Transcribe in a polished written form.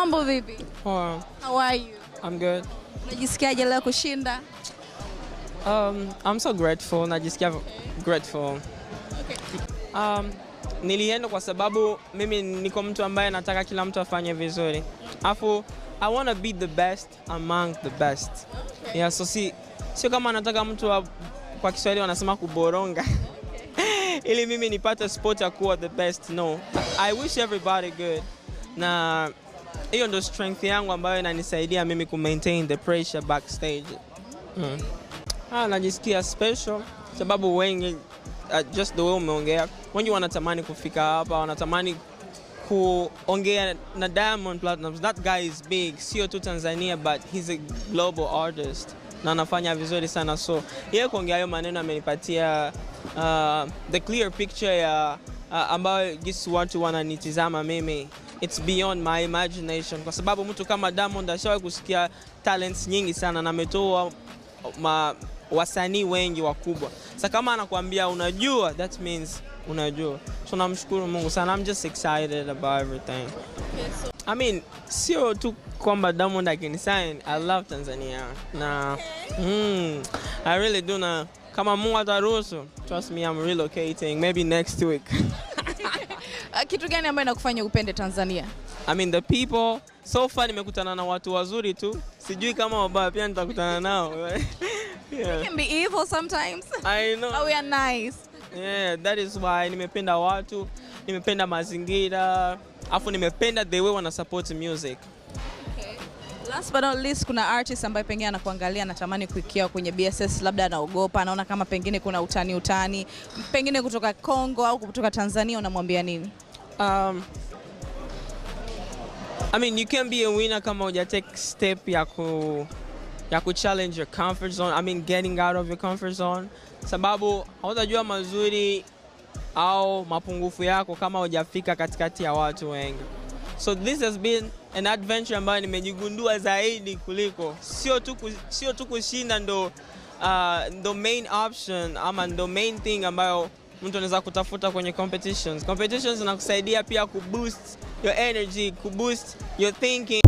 Mambo vipi? Oh, How are you? I'm good. Unajisikiaje leo kushinda? I'm so grateful. Najisikia grateful. Okay. Nilienda kwa sababu mimi niko mtu ambaye nataka kila mtu afanye vizuri. Afu I want to be the best among the best. Okay. Yeah, so sio kama nataka mtu kwa Kiswahili wanasema kuboronga. Ili mimi nipate spot ya kuwa the best. No. I wish everybody good. Na hiyo ndo strength yangu ambayo inanisaidia mimi ku maintain the pressure backstage. Najisikia special sababu wengi just the way umeongea, wengi wanatamani kufika hapa, wanatamani kuongea na Diamond Platnumz. That guy is big, sio tu Tanzania but he's a global artist na anafanya vizuri sana, so yeye kuongea hayo maneno amenipatia the clear picture ya ambayo jinsi watu wananitizama mimi. It's beyond my imagination kwa sababu mtu kama Diamond ashawahi kusikia talents nyingi sana na ametoa wasanii wengi wakubwa. Sasa kama anakuambia unajua, that means unajua. So namshukuru Mungu sana. I'm just excited about everything. I mean, sio tu kwamba Diamond akinisign, I love Tanzania. Na I really do na kama Mungu ataruhusu, trust me, I'm relocating maybe next week. Kitu gani ambacho inakufanya upende Tanzania? I mean the people. So far nimekutana na watu wazuri tu. Sijui kama wabaya pia nitakutana nao. Yeah. We can be evil sometimes. I know. But we are nice. Yeah, that is why nimependa watu, nimependa mazingira, afu nimependa the way wana support music. Okay. Last but not least, kuna artist ambaye pengine anakuangalia anatamani kuikia kwenye BSS, labda anaogopa, anaona kama pengine kuna utani, pengine kutoka Kongo au kutoka Tanzania, unamwambia nini? I mean, you can be a winner kama uja take step ya ku challenge your comfort zone. I mean, getting out of your comfort zone. Sababu hautajua mazuri au mapungufu yako kama hujafika katikati ya watu wengi. So this has been an adventure ambayo nimejigundua zaidi kuliko sio tu kushinda ndo main option ama ndo main thing ambayo mtu anaweza kutafuta kwenye competitions. Competitions zinakusaidia pia kuboost your energy, kuboost your thinking.